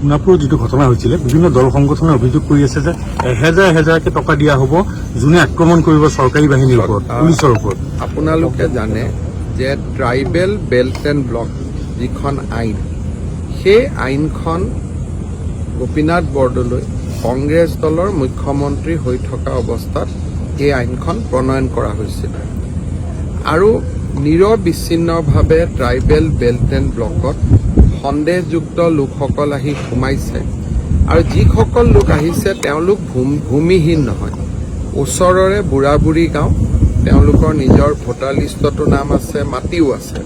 সোনাপুৰৰ যিটো ঘটনা হৈছিলে বিভিন্ন দল সংগঠনে অভিযোগ কৰি আছে যে এহেজাৰ এহেজাৰকে টকা দিয়া হ'ব যোনে আক্ৰমণ কৰিব চৰকাৰী বাহিনীৰ ওপৰত, পুলিচৰ ওপৰত। আপোনালোকে জানে যে ট্ৰাইবেল বেল্ট এণ্ড ব্লক যিখন আইন, সেই আইনখন গোপীনাথ বৰদলৈ কংগ্ৰেছ দলৰ মুখ্যমন্ত্ৰী হৈ থকা অৱস্থাত এই আইনখন প্ৰণয়ন কৰা হৈছিল আৰু নিৰবিচ্ছিন্নভাৱে ট্ৰাইবেল বেল্ট এণ্ড ব্লকত সন্দেহযুক্ত লোকসকল আহি সোমাইছে আৰু যিসকল লোক আহিছে তেওঁলোক ভূমিহীন নহয়, ওচৰৰে বুঢ়া বুঢ়ী গাঁও, তেওঁলোকৰ নিজৰ ভোটাৰ লিষ্টতো নাম আছে, মাটিও আছে।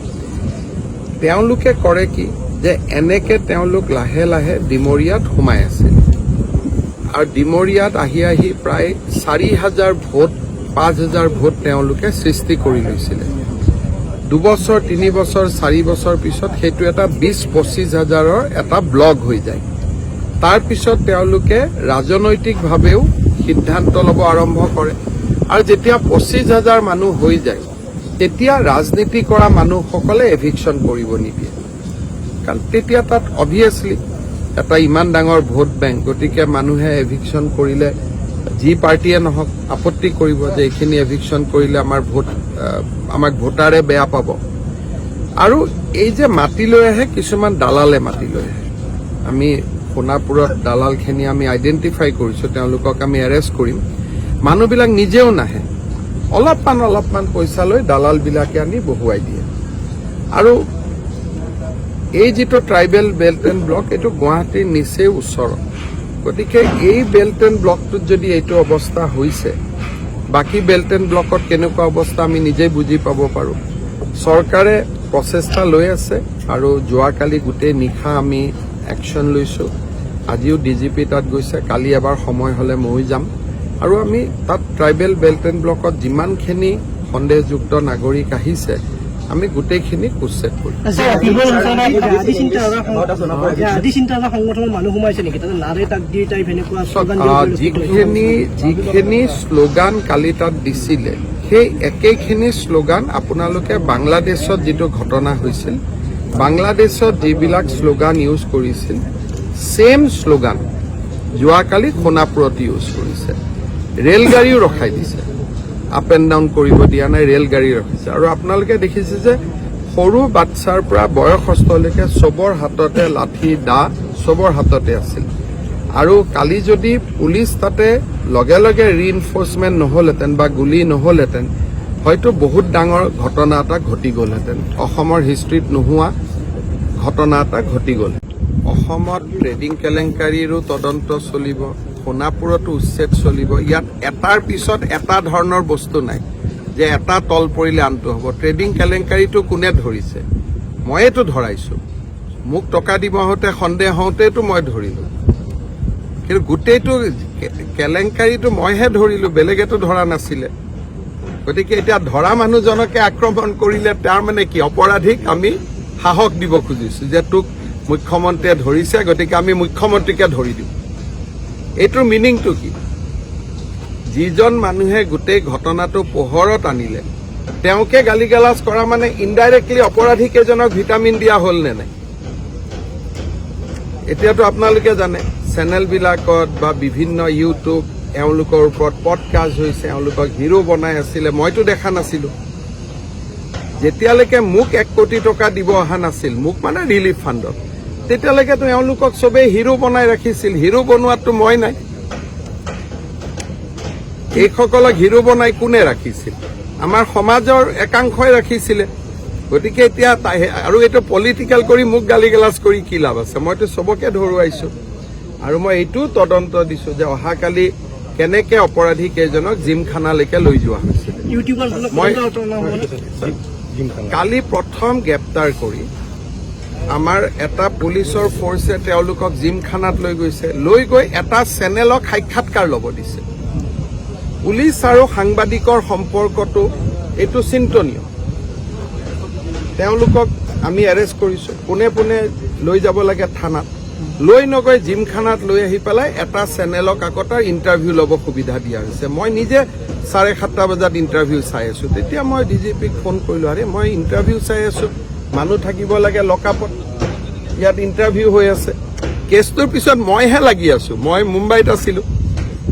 তেওঁলোকে কৰে কি যে এনেকে তেওঁলোক লাহে লাহে ডিমৰীয়াত সোমাই আছে আৰু ডিমৰীয়াত আহি আহি প্ৰায় 4,000 ভোট 5,000 ভোট তেওঁলোকে সৃষ্টি কৰি লৈছিলে। 2 বছৰ 3 বছৰ 4 বছৰ পিছত সেইটো এটা 20-25 হাজাৰৰ এটা ব্লক হৈ যায়। তাৰ পিছত তেওঁলোকে ৰাজনৈতিকভাৱেও সিদ্ধান্ত ল'ব আৰম্ভ কৰে আৰু যেতিয়া 25,000 মানুহ হৈ যায় তেতিয়া ৰাজনীতি কৰা মানুহসকলে এভিকশ্যন কৰিব নিদিয়ে, কাৰণ তেতিয়া তাত অভিয়াছলি এটা ইমান ডাঙৰ ভোট বেংক, গতিকে মানুহে এভিকশ্যন কৰিলে যি পাৰ্টিয়ে নহওক আপত্তি কৰিব যে এইখিনি এভিকশ্যন কৰিলে আমাক ভোটাৰে বেয়া পাব। আৰু এই যে মাতি লৈ আহে, কিছুমান দালালে মাতি লৈ আহে। আমি সোণাপুৰত দালালখিনি আমি আইডেণ্টিফাই কৰিছোঁ, তেওঁলোকক আমি এৰেষ্ট কৰিম। মানুহবিলাক নিজেও নাহে, অলপমান পইচা লৈ দালালবিলাকে আনি বহুৱাই দিয়ে। আৰু এই যিটো ট্ৰাইবেল বেল্ট এণ্ড ব্লক, এইটো গুৱাহাটীৰ নিচেই ওচৰত, গতিকে এই বেল্ট এণ্ড ব্লকটোত যদি এইটো অৱস্থা হৈছে, বাকী বেল্ট এণ্ড ব্লকত কেনেকুৱা অৱস্থা আমি নিজেই বুজি পাব পাৰোঁ। চৰকাৰে প্ৰচেষ্টা লৈ আছে আৰু যোৱাকালি গোটেই নিশা আমি একশ্যন লৈছোঁ। আজিও DGP তাত গৈছে, কালি এবাৰ সময় হ'লে ময়ো যাম আৰু আমি তাত ট্ৰাইবেল বেল্ট এণ্ড ব্লকত যিমানখিনি সন্দেহযুক্ত নাগৰিক আহিছে আমি গোটেইখিনি উচ্ছেদ কৰিম। যিখিনি শ্লোগান কালি তাত দিছিলে সেই একেখিনি শ্লোগান আপোনালোকে বাংলাদেশত যিটো ঘটনা হৈছিল, বাংলাদেশত যিবিলাক শ্লোগান ইউজ কৰিছিল, ছেম শ্লোগান যোৱাকালি সোণাপুৰত ইউজ কৰিছে। ৰেলগাড়ীও ৰখাই দিছে, আপ এণ্ড ডাউন কৰিব দিয়া নাই, ৰেলগাড়ী ৰখিছে। আৰু আপোনালোকে দেখিছে যে সৰু বাচ্ছাৰ পৰা বয়সস্থলৈকে চবৰ হাততে লাঠি দা, চবৰ হাততে আছিল। আৰু কালি যদি পুলিচ তাতে লগে লগে ৰিইনফৰ্চমেণ্ট নহ'লহেঁতেন বা গুলী নহ'লহেঁতেন, হয়তো বহুত ডাঙৰ ঘটনা এটা ঘটি গ'লহেঁতেন, অসমৰ হিষ্ট্ৰীত নোহোৱা ঘটনা এটা ঘটি গ'ল। অসমত ট্ৰেডিং কেলেংকাৰীৰো তদন্ত চলিব, সোণাপুৰতো উচ্ছেদ চলিব। ইয়াত এটাৰ পিছত এটা ধৰণৰ বস্তু নাই যে এটা তল পৰিলে আনটো হ'ব। ট্ৰেডিং কেলেংকাৰীটো কোনে ধৰিছে? ময়েতো ধৰাইছোঁ। মোক টকা দিব হওঁতে সন্দেহ হওঁতেতো মই ধৰিলোঁ, কিন্তু গোটেইটো কেলেংকাৰীটো মইহে ধৰিলোঁ, বেলেগেতো ধৰা নাছিলে। গতিকে এতিয়া ধৰা মানুহজনকে আক্ৰমণ কৰিলে তাৰ মানে কি? অপৰাধীক আমি সাহস দিব খুজিছোঁ যে তোক মুখ্যমন্ত্ৰীয়ে ধৰিছে, গতিকে আমি মুখ্যমন্ত্ৰীকে ধৰি দিওঁ। এইটোৰ মিনিংটো কি? যিজন মানুহে গোটেই ঘটনাটো পোহৰত আনিলে তেওঁকে গালি গালাজ কৰা মানে ইনডাইৰেক্টলি অপৰাধী কেইজনক ভিটামিন দিয়া হ'ল নে নাই? এতিয়াতো আপোনালোকে জানে চেনেলবিলাকত বা বিভিন্ন ইউটিউব এওঁলোকৰ ওপৰত পডকাষ্ট হৈছে, এওঁলোকক হিৰো বনাই আছিলে, মইতো দেখা নাছিলোঁ। যেতিয়ালৈকে মোক 1 কোটি টকা দিব অহা নাছিল, মোক মানে ৰিলিফ ফাণ্ডত, তেতিয়ালৈকেতো এওঁলোকক চবেই হিৰো বনাই ৰাখিছিল। হিৰো বনোৱাততো মই নাই। এইসকলক হিৰো বনাই কোনে ৰাখিছিল? আমাৰ সমাজৰ একাংশই ৰাখিছিলে। গতিকে এতিয়া আৰু এইটো পলিটিকেল কৰি মোক গালি গালাজ কৰি কি লাভ আছে? মইতো চবকে ধৰুৱাইছোঁ আৰু মই এইটোও তদন্ত দিছোঁ যে অহাকালি কেনেকে অপৰাধী কেইজনক জিমখানালৈকে লৈ যোৱা হৈছিল। মই কালি প্ৰথম গ্ৰেপ্তাৰ কৰি আমাৰ এটা পুলিচৰ ফৰ্চে তেওঁলোকক জিমখানাত লৈ গৈছে, লৈ গৈ এটা চেনেলক সাক্ষাৎকাৰ ল'ব দিছে। পুলিচ আৰু সাংবাদিকৰ সম্পৰ্কটো এইটো চিন্তনীয়। তেওঁলোকক আমি এৰেষ্ট কৰিছোঁ, পোনে পোনে লৈ যাব লাগে থানাত, লৈ নগৈ জিমখানাত লৈ আহি পেলাই এটা চেনেলক আকৌ তাৰ ইণ্টাৰভিউ ল'ব সুবিধা দিয়া হৈছে। মই নিজে 7:30 বজাত ইণ্টাৰভিউ চাই আছোঁ, তেতিয়া মই DGPক ফোন কৰিলোঁ, আৰে মই ইণ্টাৰভিউ চাই আছোঁ, মানুহ থাকিব লাগে লকআপত, ইয়াত ইণ্টাৰভিউ হৈ আছে। কেছটোৰ পিছত মইহে লাগি আছো। মই মুম্বাইত আছিলো,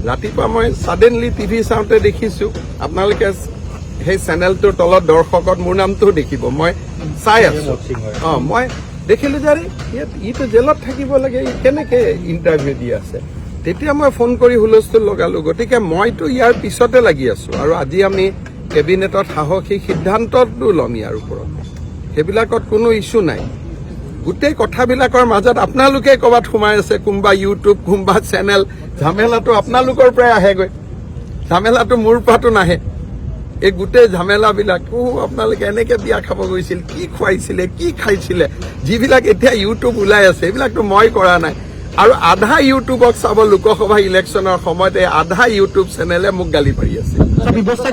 ৰাতিপুৱা মই ছাডেনলি টিভি চাওঁতে দেখিছো, আপোনালোকে সেই চেনেলটোৰ তলত দৰ্শকত মোৰ নামটোও দেখিব, মই চাই আছো। মই দেখিলো যে ইটো জেলত থাকিব লাগে, ই কেনেকে ইণ্টাৰভিউ দি আছে। তেতিয়া মই ফোন কৰি হুলস্থুল লগালো। গতিকে মইতো ইয়াৰ পিছতে লাগি আছো, আৰু আজি আমি কেবিনেটত সাহসী সিদ্ধান্তটো ল'ম ইয়াৰ ওপৰত। সেইবিলাকত কোনো ইছ্যু নাই। গোটেই কথাবিলাকৰ মাজত আপোনালোকে ক'ৰবাত সোমাই আছে, কোনোবা ইউটিউব, কোনোবা চেনেল। ঝামেলাটো আপোনালোকৰ পৰাই আহেগৈ, ঝামেলাটো মোৰ পৰাতো নাহে। এই গোটেই ঝামেলাবিলাকো আপোনালোকে এনেকে বিয়া খাব গৈছিল, কি খুৱাইছিলে, কি খাইছিলে, যিবিলাক এতিয়া ইউটিউব ওলাই আছে, এইবিলাকতো মই কৰা নাই। আৰু আধা ইউটিউবক চাব লোকসভা ইলেকশ্যনৰ সময়ত এই আধা ইউটিউব চেনেলে মোক গালি পাৰি আছে। ব্যৱস্থা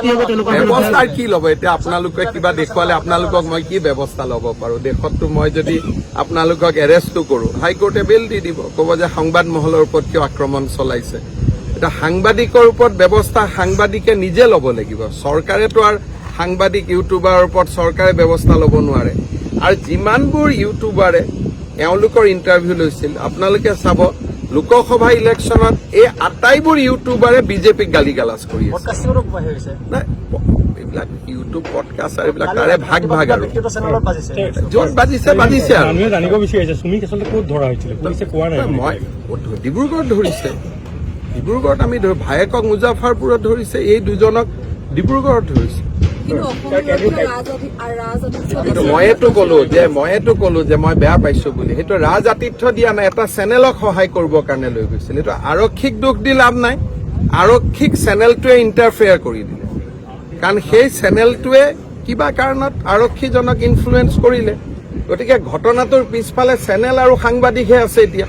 কি ল'ব এতিয়া? আপোনালোকে কিবা দেখুৱালে আপোনালোকক মই কি ব্যৱস্থা ল'ব পাৰো? দেশততো মই যদি আপোনালোকক এৰেষ্টো কৰো, হাইকোৰ্টে বেল দি দিব, ক'ব যে সংবাদ মহলৰ ওপৰত কিয় আক্ৰমণ চলাইছে। এতিয়া সাংবাদিকৰ ওপৰত ব্যৱস্থা সাংবাদিকে নিজে ল'ব লাগিব। চৰকাৰেতো আৰু সাংবাদিক ইউটিউবাৰৰ ওপৰত চৰকাৰে ব্যৱস্থা ল'ব নোৱাৰে। আৰু যিমানবোৰ ইউটিউবাৰে এওঁলোকৰ ইণ্টাৰভিউ লৈছিল, আপোনালোকে চাব লোকসভা ইলেকশ্যনত এই আটাইবোৰ ইউটিউবাৰে বিজেপিক গালি গালাজ কৰি আছে। এইবিলাক ইউটিউব পডকাষ্ট আৰু এইবিলাক তাৰে ভাগ ভাগ, আৰু য'ত বাজিছে বাজিছে। আৰু জানিব বিচাৰিছে চুমিক আচলতে ক'ত ধৰা হৈছিলে, পুলিচে কোৱা নাই। মই ডিব্ৰুগড়ত ধৰিছে, ডিব্ৰুগড়ত আমি ভায়েকক মুজাফৰপুৰত ধৰিছে, এই দুজনক ডিব্ৰুগড়ত ধৰিছে। মইতো কলো যে মই বেয়া পাইছো বুলি। সেইটো ৰাজ আতিথ্য দিয়া নাই, এটা চেনেলক সহায় কৰিবৰ কাৰণে লৈ গৈছিল। সেইটো আৰক্ষীক দোষ দি লাভ নাই, আৰক্ষীক চেনেলটোৱে ইণ্টাৰফেয়াৰ কৰি দিলে। কাৰণ সেই চেনেলটোৱে কিবা কাৰণত আৰক্ষীজনক ইনফ্লুৱেঞ্চ কৰিলে। গতিকে ঘটনাটোৰ পিছফালে চেনেল আৰু সাংবাদিকহে আছে। এতিয়া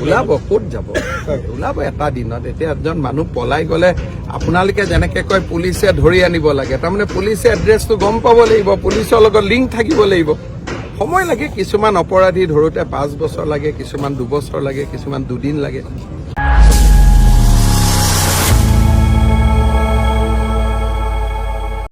ওলাব, ক'ত যাব? ওলাব এটা দিনত। এতিয়া এজন মানুহ পলাই গলে আপোনালোকে যেনেকে কয় পুলিচে ধৰি আনিব লাগে, তাৰমানে পুলিচে এড্ৰেছটো গম পাব লাগিব, পুলিচৰ লগত লিংক থাকিব লাগিব। সময় লাগে। কিছুমান অপৰাধী ধৰোতে 5 বছৰ লাগে, কিছুমান 2 বছৰ লাগে, কিছুমান 2 দিন লাগে।